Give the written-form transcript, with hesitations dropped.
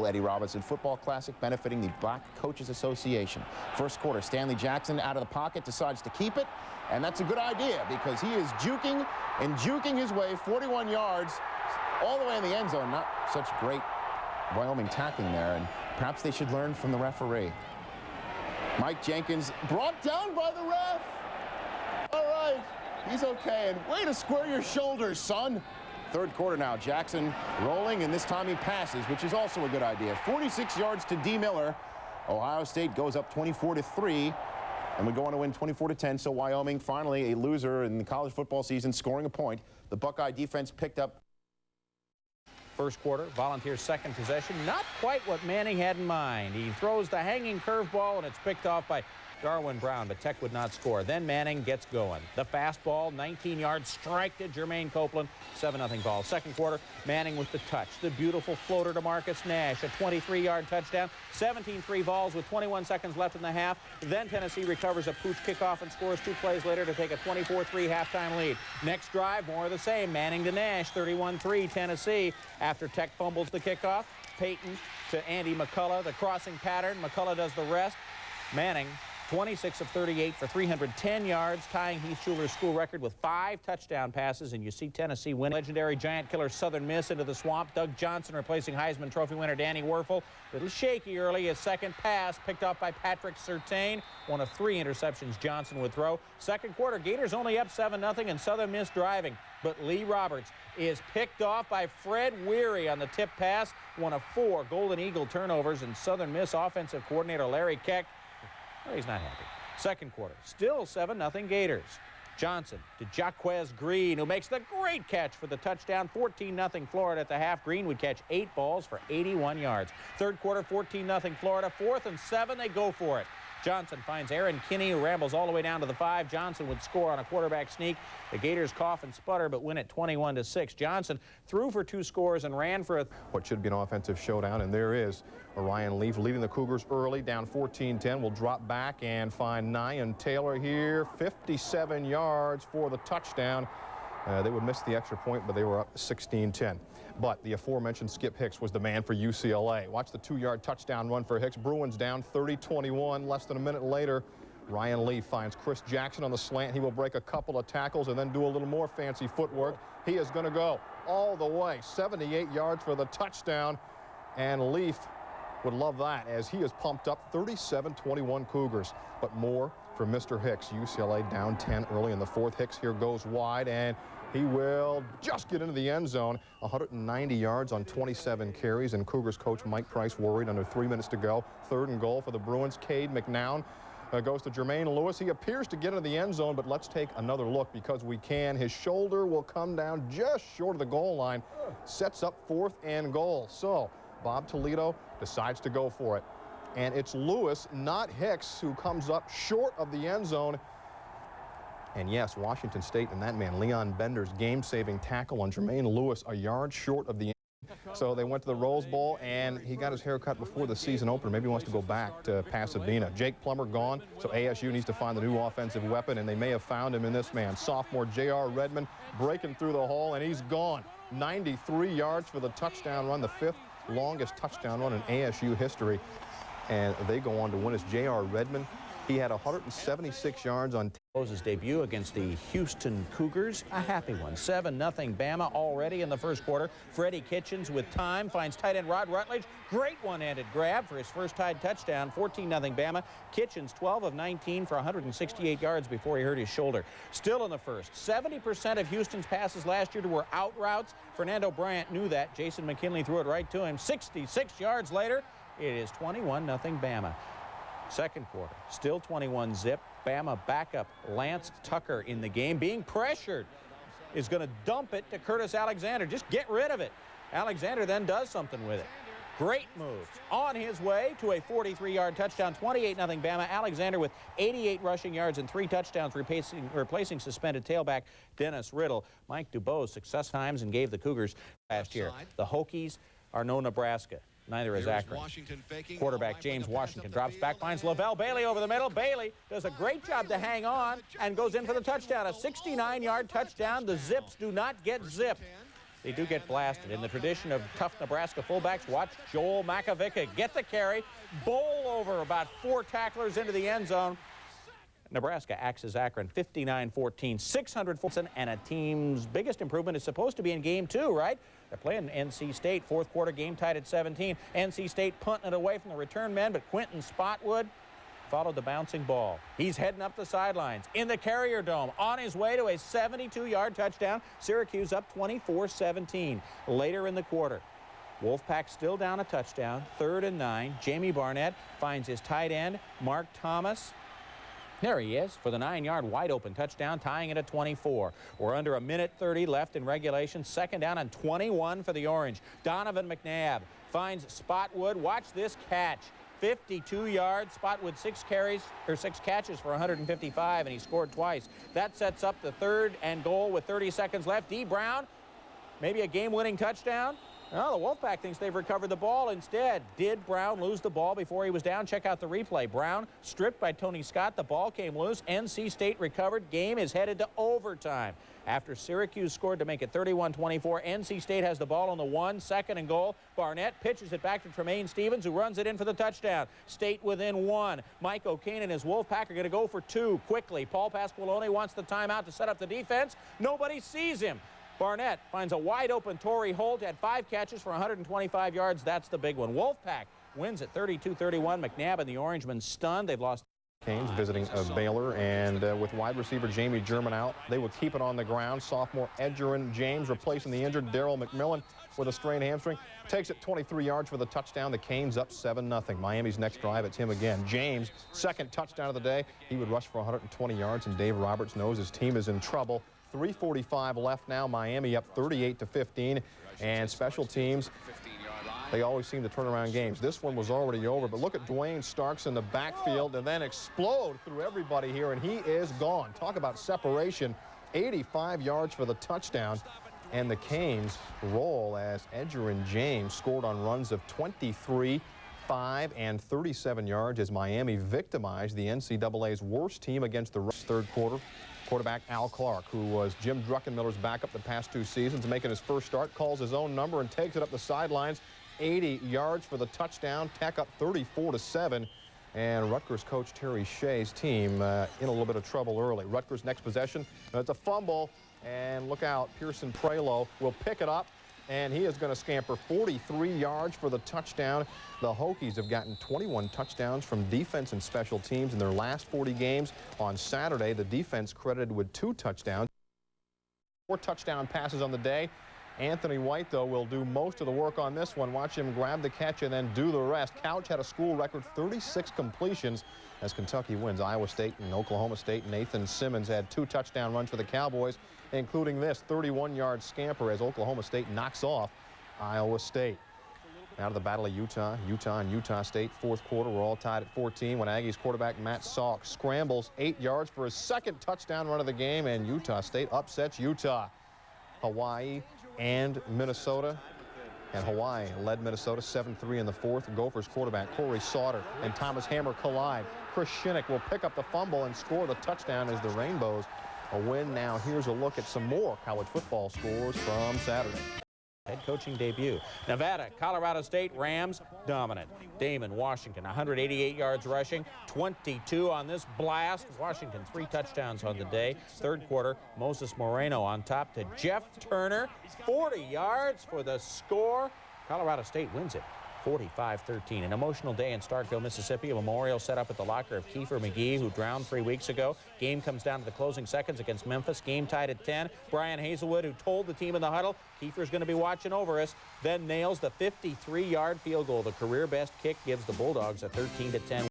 annual Eddie Robinson Football Classic benefiting the Black Coaches Association. First quarter, Stanley Jackson out of the pocket decides to keep it, and that's a good idea because he is juking and juking his way 41 yards all the way in the end zone. Not such great Wyoming tackling there, and perhaps they should learn from the referee. Mike Jenkins brought down by the ref. All right, he's okay, and way to square your shoulders, son. Third quarter now, Jackson rolling, and this time he passes, which is also a good idea. 46 yards to D. Miller. Ohio State goes up 24-3, and we go on to win 24-10. So Wyoming, finally a loser in the college football season, scoring a point. The Buckeye defense picked up. First quarter, Volunteers' second possession. Not quite what Manning had in mind. He throws the hanging curveball, and it's picked off by Darwin Brown, but Tech would not score. Then Manning gets going. The fastball, 19 yards, strike to Jermaine Copeland, 7-0 ball. Second quarter, Manning with the touch. The beautiful floater to Marcus Nash, a 23-yard touchdown. 17-3 balls with 21 seconds left in the half. Then Tennessee recovers a pooch kickoff and scores 2 plays later to take a 24-3 halftime lead. Next drive, more of the same. Manning to Nash, 31-3 Tennessee. After Tech fumbles the kickoff, Payton to Andy McCullough. The crossing pattern, McCullough does the rest. Manning 26 of 38 for 310 yards, tying Heath Schuler's school record with 5 touchdown passes, and you see Tennessee win. Legendary giant killer Southern Miss into the swamp. Doug Johnson replacing Heisman Trophy winner Danny Werfel. A little shaky early. His second pass picked up by Patrick Surtain. One of 3 interceptions Johnson would throw. Second quarter, Gators only up 7-0 and Southern Miss driving. But Lee Roberts is picked off by Fred Weary on the tip pass. One of 4 Golden Eagle turnovers, and Southern Miss offensive coordinator Larry Keck, well, he's not happy. Second quarter, still 7-0 Gators. Johnson to Jaquez Green, who makes the great catch for the touchdown. 14-0 Florida at the half. Green would catch 8 balls for 81 yards. Third quarter, 14-0 Florida. 4th and 7, they go for it. Johnson finds Aaron Kinney, who rambles all the way down to the 5. Johnson would score on a quarterback sneak. The Gators cough and sputter, but win it 21-6. Johnson threw for 2 scores and ran for what should be an offensive showdown, and there is Orion Leaf leading the Cougars early, down 14-10. Will drop back and find Nyan Taylor here, 57 yards for the touchdown. They would miss the extra point, but they were up 16-10. But the aforementioned Skip Hicks was the man for UCLA. Watch the 2-yard touchdown run for Hicks. Bruins down 30-21. Less than a minute later, Ryan Leaf finds Chris Jackson on the slant. He will break a couple of tackles and then do a little more fancy footwork. He is going to go all the way, 78 yards for the touchdown. And Leaf would love that as he is pumped up. 37-21 Cougars. But more for Mr. Hicks. UCLA down 10 early in the 4th. Hicks here goes wide, and he will just get into the end zone. 190 yards on 27 carries, and Cougars coach Mike Price worried under 3 minutes to go. 3rd and goal for the Bruins. Cade McNown goes to Jermaine Lewis. He appears to get into the end zone, but let's take another look because we can. His shoulder will come down just short of the goal line. Sets up 4th and goal. So Bob Toledo decides to go for it. And it's Lewis, not Hicks, who comes up short of the end zone. And yes, Washington State and that man, Leon Bender's game-saving tackle on Jermaine Lewis, a yard short of the end. So they went to the Rose Bowl, and he got his hair cut before the season opener. Maybe he wants to go back to Pasadena. Jake Plummer gone, so ASU needs to find the new offensive weapon, and they may have found him in this man. Sophomore J.R. Redmond breaking through the hole, and he's gone. 93 yards for the touchdown run, the 5th longest touchdown run in ASU history. And they go on to win. As J.R. Redmond, he had 176 yards on his debut against the Houston Cougars. A happy one. 7-0 Bama already in the first quarter. Freddie Kitchens with time finds tight end Rod Rutledge. Great one-handed grab for his first tied touchdown. 14-0 Bama. Kitchens 12 of 19 for 168 yards before he hurt his shoulder. Still in the first. 70% of Houston's passes last year were out routes. Fernando Bryant knew that. Jason McKinley threw it right to him. 66 yards later, it is 21-0 Bama. Second quarter, still 21-zip. Bama backup Lance Tucker in the game. Being pressured, is going to dump it to Curtis Alexander. Just get rid of it. Alexander then does something with it. Great moves. On his way to a 43-yard touchdown, 28-0 Bama. Alexander with 88 rushing yards and 3 touchdowns, replacing suspended tailback Dennis Riddle. Mike Dubose success times and gave the Cougars last year. The Hokies are no Nebraska. Neither is Akron. Quarterback James Washington drops back, finds Lavelle Bailey over the middle. Bailey does a great job to hang on and goes in for the touchdown. A 69-yard touchdown. The Zips do not get zipped. they do get blasted. In the tradition of tough Nebraska fullbacks, watch Joel Makovica get the carry, bowl over about 4 tacklers into the end zone. Nebraska axes Akron 59-14, 600, and a team's biggest improvement is supposed to be in game 2, right? They're playing NC State, fourth quarter, game tied at 17. NC State punting it away from the return men, but Quentin Spotwood followed the bouncing ball. He's heading up the sidelines in the Carrier Dome on his way to a 72-yard touchdown. Syracuse up 24-17 later in the quarter. Wolfpack still down a touchdown, 3rd and 9. Jamie Barnett finds his tight end, Mark Thomas. There he is for the 9-yard wide-open touchdown, tying it at 24. We're under 1:30 left in regulation. 2nd down and 21 for the Orange. Donovan McNabb finds Spotwood. Watch this catch. 52 yards. Spotwood 6 catches for 155, and he scored twice. That sets up the 3rd and goal with 30 seconds left. D. Brown, maybe a game-winning touchdown. No, the Wolfpack thinks they've recovered the ball. Instead, did Brown lose the ball before he was down? Check out the replay. Brown stripped by Tony Scott. The ball came loose. NC State recovered. Game is headed to overtime. After Syracuse scored to make it 31-24, NC State has the ball on the 1, 2nd and goal. Barnett pitches it back to Tremaine Stevens, who runs it in for the touchdown. State within 1. Mike O'Kane and his Wolfpack are going to go for 2 quickly. Paul Pasqualone wants the timeout to set up the defense. Nobody sees him. Barnett finds a wide-open Torrey Holt, had 5 catches for 125 yards. That's the big one. Wolfpack wins at 32-31. McNabb and the Orangemen stunned. They've lost. Canes visiting Baylor, and with wide receiver Jamie German out, they would keep it on the ground. Sophomore Edgerrin James replacing the injured Daryl McMillan with a strained hamstring. Takes it 23 yards for the touchdown. The Canes up 7-0. Miami's next drive, it's him again. James, 2nd touchdown of the day. He would rush for 120 yards, and Dave Roberts knows his team is in trouble. 3:45 left now. Miami up 38-15, and special teams, they always seem to turn around games. This one was already over, but look at Dwayne Starks in the backfield and then explode through everybody here, and he is gone. Talk about separation. 85 yards for the touchdown, and the Canes roll as Edgerrin James scored on runs of 23, 5, and 37 yards as Miami victimized the NCAA's worst team against the 3rd quarter. Quarterback Al Clark, who was Jim Druckenmiller's backup the past 2 seasons, making his first start, calls his own number and takes it up the sidelines. 80 yards for the touchdown. Tech up 34-7. And Rutgers coach Terry Shea's team in a little bit of trouble early. Rutgers next possession. It's a fumble. And look out, Pearson Prelo will pick it up, and he is going to scamper 43 yards for the touchdown. The Hokies have gotten 21 touchdowns from defense and special teams in their last 40 games. On Saturday, the defense credited with 2 touchdowns. 4 touchdown passes on the day. Anthony White, though, will do most of the work on this one. Watch him grab the catch and then do the rest. Couch had a school record 36 completions as Kentucky wins. Iowa State and Oklahoma State. Nathan Simmons had 2 touchdown runs for the Cowboys, including this 31-yard scamper as Oklahoma State knocks off Iowa State. Now to the Battle of Utah. Utah and Utah State, 4th quarter. We're all tied at 14 when Aggies quarterback Matt Salk scrambles 8 yards for his 2nd touchdown run of the game, and Utah State upsets Utah. Hawaii and Minnesota, and Hawaii led Minnesota 7-3 in the 4th. Gophers quarterback Corey Sauter and Thomas Hammer collide. Chris Shinnick will pick up the fumble and score the touchdown as the Rainbows a win. Now here's a look at some more college football scores from Saturday. Head coaching debut. Nevada, Colorado State, Rams dominant. Damon Washington, 188 yards rushing, 22 on this blast. Washington 3 touchdowns on the day. 3rd quarter, Moses Moreno on top to Jeff Turner, 40 yards for the score. Colorado State wins it 45-13. An emotional day in Starkville, Mississippi. A memorial set up at the locker of Kiefer McGee, who drowned 3 weeks ago. Game comes down to the closing seconds against Memphis. Game tied at 10. Brian Hazelwood, who told the team in the huddle, Kiefer's going to be watching over us, then nails the 53-yard field goal. The career best kick gives the Bulldogs a 13-10.